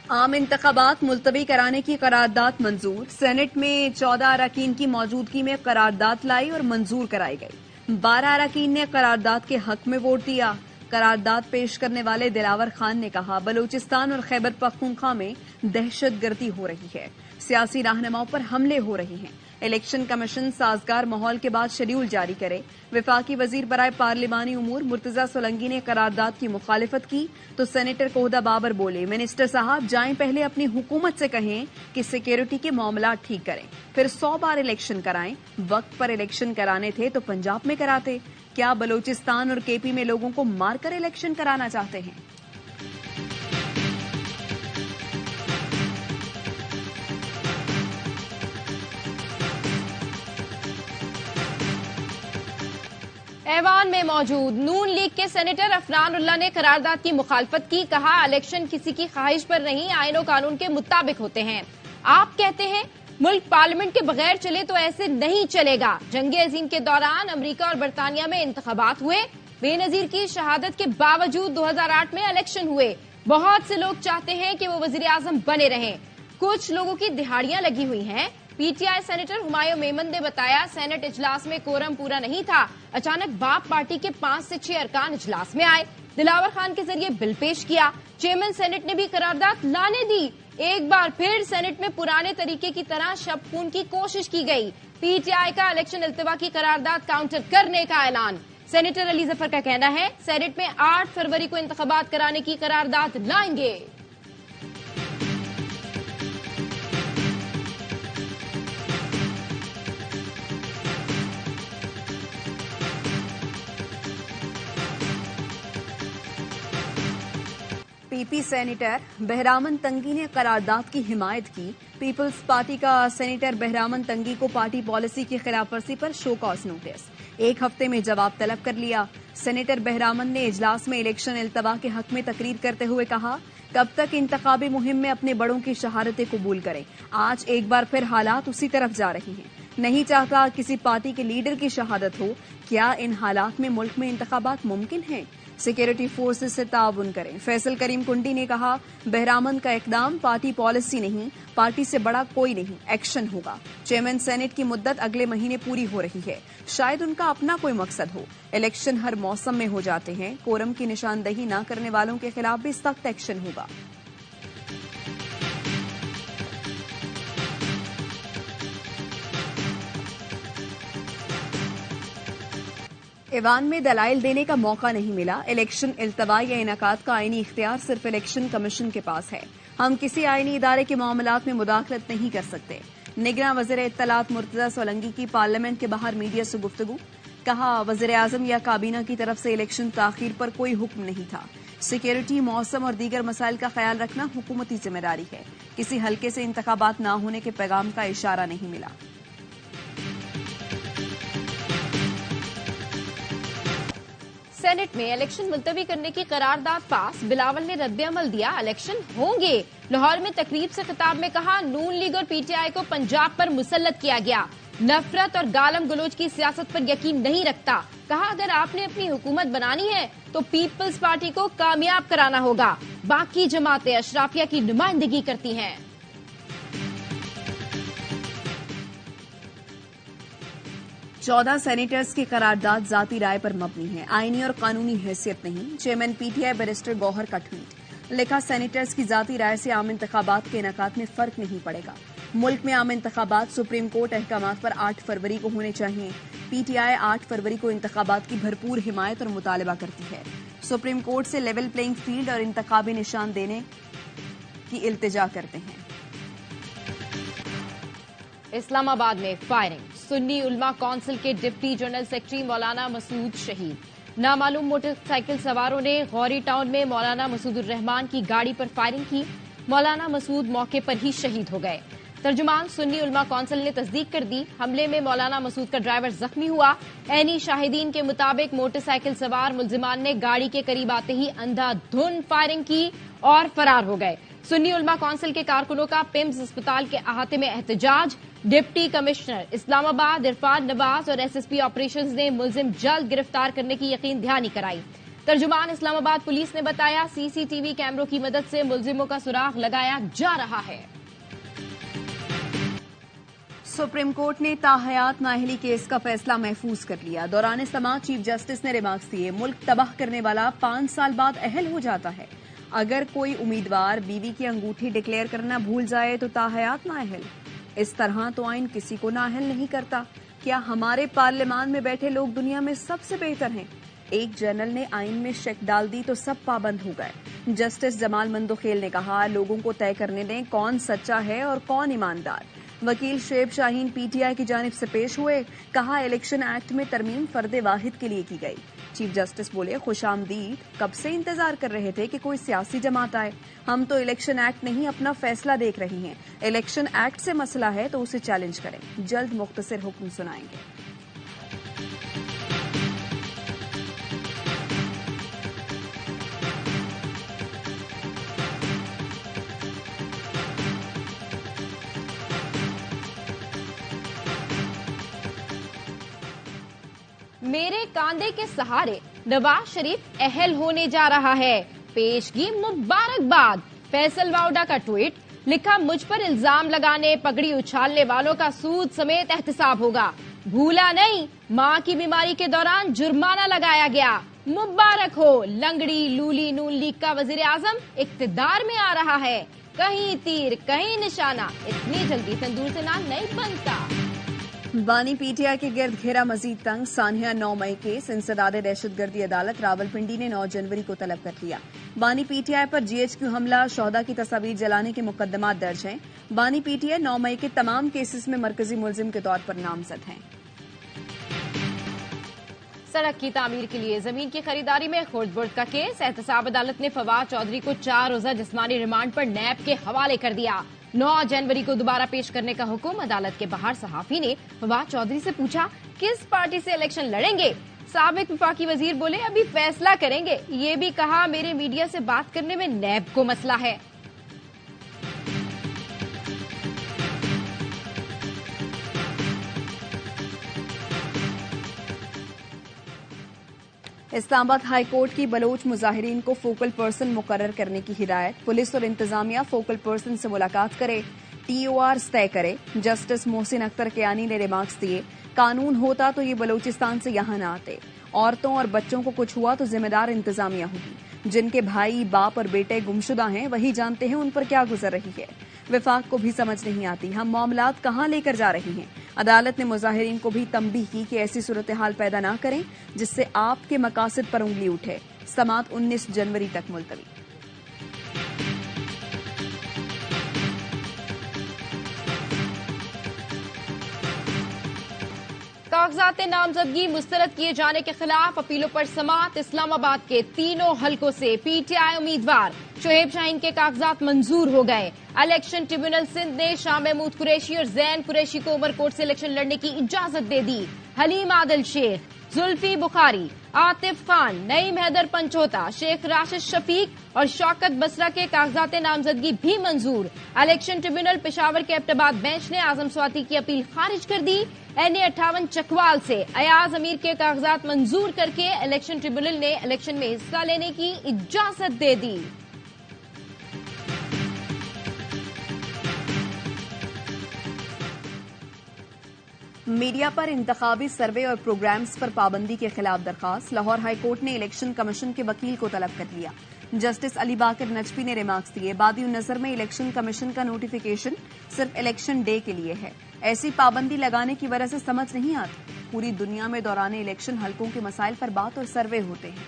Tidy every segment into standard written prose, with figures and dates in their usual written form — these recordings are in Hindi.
आम इंतखाबात मुलतवी कराने की करारदाद मंजूर। सेनेट में 14 अरकान की मौजूदगी में करारदाद लाई और मंजूर कराई गई। 12 अरकान ने करारदाद के हक में वोट दिया। करारदाद पेश करने वाले दिलावर खान ने कहा, बलूचिस्तान और खैबर पख्तूनख्वा में दहशतगर्दी हो रही है, सियासी रहनुमाओं पर हमले हो रहे हैं। इलेक्शन कमीशन साजगार माहौल के बाद शेड्यूल जारी करे। विफाकी वजीर बराए पार्लिमानी उमूर मुर्तजा सोलंकी ने करारदाद की मुखालिफत की तो सेनेटर कोहदा बाबर बोले, मिनिस्टर साहब जाएं पहले अपनी हुकूमत से कहें कि सिक्योरिटी के मामला ठीक करें, फिर 100 बार इलेक्शन कराएं। वक्त पर इलेक्शन कराने थे तो पंजाब में कराते। क्या बलूचिस्तान और केपी में लोगों को मारकर इलेक्शन कराना चाहते हैं? ऐवान में मौजूद नून लीग के सेनेटर अफनान उल्लाह ने करारदाद की मुखालफत की। कहा, इलेक्शन किसी की ख्वाहिश पर नहीं, आईन और कानून के मुताबिक होते हैं। आप कहते हैं मुल्क पार्लियामेंट के बगैर चले तो ऐसे नहीं चलेगा। जंग अजीम के दौरान अमेरिका और बरतानिया में इंतखाबात हुए। बेनजीर की शहादत के बावजूद 2008 में इलेक्शन हुए। बहुत से लोग चाहते हैं कि वो वजीर आजम बने रहें। कुछ लोगों की दिहाड़ियां लगी हुई हैं। पीटीआई सेनेटर हुमायूं मेमन ने बताया, सेनेट इजलास में कोरम पूरा नहीं था। अचानक बाप पार्टी के 5 से 6 अरकान इजलास में आए। दिलावर खान के जरिए बिल पेश किया। चेयरमैन सेनेट ने भी करारदाद लाने दी। एक बार फिर सेनेट में पुराने तरीके की तरह शबखून की कोशिश की गई। पीटीआई का इलेक्शन इल्तवा की करारदाद काउंटर करने का ऐलान। सेनेटर अली जफर का कहना है, सेनेट में 8 फरवरी को इंतखाबात कराने की करारदाद लाएंगे। पीपी सेनेटर बहरामन तंगी ने करारदाद की हिमायत की। पीपल्स पार्टी का सेनेटर बहरामन तंगी को पार्टी पॉलिसी की खिलाफवर्जी पर शो कॉज नोटिस, 1 हफ्ते में जवाब तलब कर लिया। सेनेटर बहरामन ने इजलास में इलेक्शन इल्तवा के हक में तकरीर करते हुए कहा, कब तक इंतखाबी मुहिम में अपने बड़ों की शहादतें कबूल करें। आज एक बार फिर हालात उसी तरफ जा रहे हैं। नहीं चाहता किसी पार्टी के लीडर की शहादत हो। क्या इन हालात में मुल्क में इंतखाबात मुमकिन है? सिक्योरिटी फोर्सेस से ताउन करें। फैसल करीम कुंडी ने कहा, बहरामन का इकदाम पार्टी पॉलिसी नहीं, पार्टी से बड़ा कोई नहीं, एक्शन होगा। चेयरमैन सेनेट की मुद्दत अगले महीने पूरी हो रही है। शायद उनका अपना कोई मकसद हो। इलेक्शन हर मौसम में हो जाते हैं। कोरम की निशानदही न करने वालों के खिलाफ भी सख्त एक्शन होगा। ईवान में दलाइल देने का मौका नहीं मिला। इलेक्शन इल्तवा या इनाकात का आईनी इख्तियार सिर्फ इलेक्शन कमीशन के पास है। हम किसी आईनी इदारे के मामलात में मुदाखलत नहीं कर सकते। निगरान वज़ीर इत्तलात मुर्तजा सोलंकी की पार्लियामेंट के बाहर मीडिया से गुफ्तगू। कहा, वज़ीर आज़म या काबीना की तरफ से इलेक्शन ताखीर पर कोई हुक्म नहीं था। सिक्योरिटी, मौसम और दीगर मसाइल का ख्याल रखना हुकूमती जिम्मेदारी है। किसी हल्के से इंतखाबात न होने के पैगाम का इशारा नहीं मिला। सेनेट में इलेक्शन मुलतवी करने की करारदाद पास। बिलावल ने रद्द-ए-अमल दिया, इलेक्शन होंगे। लाहौर में तकरीब से खिताब में कहा, नून लीग और पीटीआई को पंजाब पर मुसल्लत किया गया। नफरत और गालम गलोच की सियासत पर यकीन नहीं रखता। कहा, अगर आपने अपनी हुकूमत बनानी है तो पीपल्स पार्टी को कामयाब कराना होगा। बाकी जमातें अशराफिया की नुमाइंदगी करती हैं। 14 सेनेटर्स की करारदाद जाती राय पर मबनी है, आईनी और कानूनी हैसियत नहीं। चेयरमैन पीटीआई बैरिस्टर गौहर का ट्वीट। लिखा, सेनेटर्स की जाती राय से आम इंतखाबात के इनाकात में फर्क नहीं पड़ेगा। मुल्क में आम इंतखाबात सुप्रीम कोर्ट अहकामात पर 8 फरवरी को होने चाहिए। पीटीआई 8 फरवरी को इंतखाबात की भरपूर हिमायत और मुतालबा करती है। सुप्रीम कोर्ट से लेवल प्लेइंग फील्ड और इंतखाबी निशान देने की इल्तिजा करते हैं। इस्लामाबाद में फायरिंग। सुन्नी उलमा काउंसिल के डिप्टी जनरल सेक्रेटरी मौलाना मसूद शहीद। नामालूम मोटरसाइकिल सवारों ने गौरी टाउन में मौलाना मसूदुर रहमान की गाड़ी पर फायरिंग की। मौलाना मसूद मौके पर ही शहीद हो गए। तर्जुमान सुन्नी उलमा काउंसिल ने तस्दीक कर दी, हमले में मौलाना मसूद का ड्राइवर जख्मी हुआ। ऐनी शाहिदीन के मुताबिक मोटरसाइकिल सवार मुलजिमान ने गाड़ी के करीब आते ही अंधाधुंध फायरिंग की और फरार हो गए। सुन्नी उलमा काउंसिल के कारकुनों का पिम्स अस्पताल के अहाते में एहतजाज। डिप्टी कमिश्नर इस्लामाबाद इरफान नवाज और एसएसपी ऑपरेशंस ने मुलजिम जल्द गिरफ्तार करने की यकीन दहानी कराई। तर्जुमान इस्लामाबाद पुलिस ने बताया, सीसीटीवी कैमरों की मदद से मुलजिमों का सुराग लगाया जा रहा है। सुप्रीम कोर्ट ने ताहयात नाअहली केस का फैसला महफूज कर लिया। दौरान समाअत चीफ जस्टिस ने रिमार्क्स दिए, मुल्क तबाह करने वाला 5 साल बाद अहल हो जाता है। अगर कोई उम्मीदवार बीवी की अंगूठी डिक्लेयर करना भूल जाए तो ताहयात नाअहल। इस तरह तो आइन किसी को नाअहल नहीं करता। क्या हमारे पार्लियामान में बैठे लोग दुनिया में सबसे बेहतर हैं? एक जनरल ने आइन में शेक डाल दी तो सब पाबंद हो गए। जस्टिस जमाल मंदोखेल ने कहा, लोगों को तय करने दें कौन सच्चा है और कौन ईमानदार। वकील शुएब शाहीन पीटीआई की जानिब से पेश हुए, कहा इलेक्शन एक्ट में तरमीम फर्दे वाहिद के लिए की गई। चीफ जस्टिस बोले, खुशामदीद, कब से इंतजार कर रहे थे कि कोई सियासी जमात आए। हम तो इलेक्शन एक्ट नहीं अपना फैसला देख रही हैं। इलेक्शन एक्ट से मसला है तो उसे चैलेंज करें, जल्द मुख्तसर हुक्म सुनाएंगे। मेरे कांधे के सहारे नवाज शरीफ अहल होने जा रहा है, पेशगी मुबारकबाद। फैसल वाउडा का ट्वीट, लिखा, मुझ पर इल्जाम लगाने, पगड़ी उछालने वालों का सूद समेत एहतसाब होगा। भूला नहीं, मां की बीमारी के दौरान जुर्माना लगाया गया। मुबारक हो। लंगड़ी लूली नून लीग का वजीर आजम इक्तदार में आ रहा है। कहीं तीर कहीं निशाना, इतनी जल्दी तंदूर से नान नहीं बनता। बानी पीटीआई के गिर्द घेरा मजीद तंग। सानिया 9 मई केस। इंसदाद दहशतगर्दी अदालत रावलपिंडी ने 9 जनवरी को तलब कर लिया। बानी पीटीआई पर जीएचक्यू हमला, शोहदा की तस्वीर जलाने के मुकदमात दर्ज हैं। बानी पीटीआई 9 मई के तमाम केसेस में मरकजी मुलजिम के तौर पर नामजद हैं। सड़क की तामीर के लिए जमीन की खरीदारी में खुर्द-बुर्द का केस। एहतसाब अदालत ने फवाद चौधरी को 4 रोजा जिस्मानी रिमांड पर नैब के हवाले कर दिया। 9 जनवरी को दोबारा पेश करने का हुक्म। अदालत के बाहर सहाफी ने फवाद चौधरी से पूछा, किस पार्टी से इलेक्शन लड़ेंगे? साबिक वफाकी वजीर बोले, अभी फैसला करेंगे। ये भी कहा, मेरे मीडिया से बात करने में नैब को मसला है। इस्लामाबाद हाई कोर्ट की बलोच मुजाहिरीन को फोकल पर्सन मुकर्रर करने की हिदायत। पुलिस और इंतजामिया फोकल पर्सन से मुलाकात करे, टीओआर तय करे। जस्टिस मोहसिन अख्तर कियानी ने रिमार्क्स दिए, कानून होता तो ये बलोचिस्तान से यहां न आते। औरतों और बच्चों को कुछ हुआ तो जिम्मेदार इंतजामिया होगी। जिनके भाई बाप और बेटे गुमशुदा हैं वही जानते हैं उन पर क्या गुजर रही है। विफाक को भी समझ नहीं आती हम मामलात कहां लेकर जा रही हैं। अदालत ने मुजाहिरीन को भी तंबीह की कि ऐसी सूरत हाल पैदा न करें जिससे आपके मकासद पर उंगली उठे। समाअत 19 जनवरी तक मुलतवी। कागजात नामजदगी मुस्तरद किए जाने के खिलाफ अपीलों पर समाअत। इस्लामाबाद के तीनों हलकों से पीटीआई उम्मीदवार शुएब शाहीन के कागजात मंजूर हो गए। इलेक्शन ट्रिब्यूनल सिंध ने शाह महमूद कुरैशी और जैन कुरैशी को उमरकोट से इलेक्शन लड़ने की इजाजत दे दी। हलीम आदिल शेख, जुल्फी बुखारी, आतिफ खान, नईम हैदर पंचोता, शेख राशिद शफीक और शौकत बसरा के कागजात नामजदगी भी मंजूर। इलेक्शन ट्रिब्यूनल पेशावर के एबटाबाद बेंच ने आजम स्वाति की अपील खारिज कर दी। NA-58 चकवाल से अयाज अमीर के कागजात मंजूर करके इलेक्शन ट्रिब्यूनल ने इलेक्शन में हिस्सा लेने की इजाजत दे दी। मीडिया पर इंतखाबी सर्वे और प्रोग्राम्स पर पाबंदी के खिलाफ दरखास्त। लाहौर हाई कोर्ट ने इलेक्शन कमीशन के वकील को तलब कर लिया। जस्टिस अली बाकर नजफी ने रिमार्क्स दिए, बादी नजर में इलेक्शन कमीशन का नोटिफिकेशन सिर्फ इलेक्शन डे के लिए है। ऐसी पाबंदी लगाने की वजह से समझ नहीं आती। पूरी दुनिया में दौरान इलेक्शन हलकों के मसाइल पर बात और सर्वे होते हैं।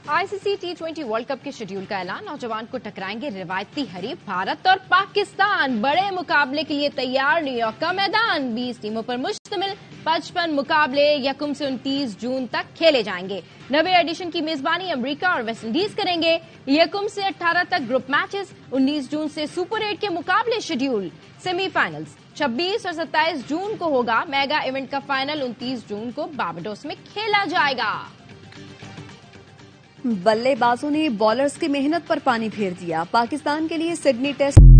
आईसीसी T20 वर्ल्ड कप के शेड्यूल का ऐलान। नौजवान को टकराएंगे रिवायती हरीफ भारत और पाकिस्तान। बड़े मुकाबले के लिए तैयार न्यूयॉर्क का मैदान। 20 टीमों पर मुश्तमिल 55 मुकाबले 1 से 29 जून तक खेले जाएंगे। 90 एडिशन की मेजबानी अमेरिका और वेस्टइंडीज करेंगे। 1 से 18 तक ग्रुप मैचेस। 19 जून से सुपर 8 के मुकाबले शेड्यूल। सेमीफाइनल्स 26 और 27 जून को होगा। मेगा इवेंट का फाइनल 29 जून को बारबाडोस में खेला जाएगा। बल्लेबाजों ने बॉलर्स की मेहनत पर पानी फेर दिया। पाकिस्तान के लिए सिडनी टेस्ट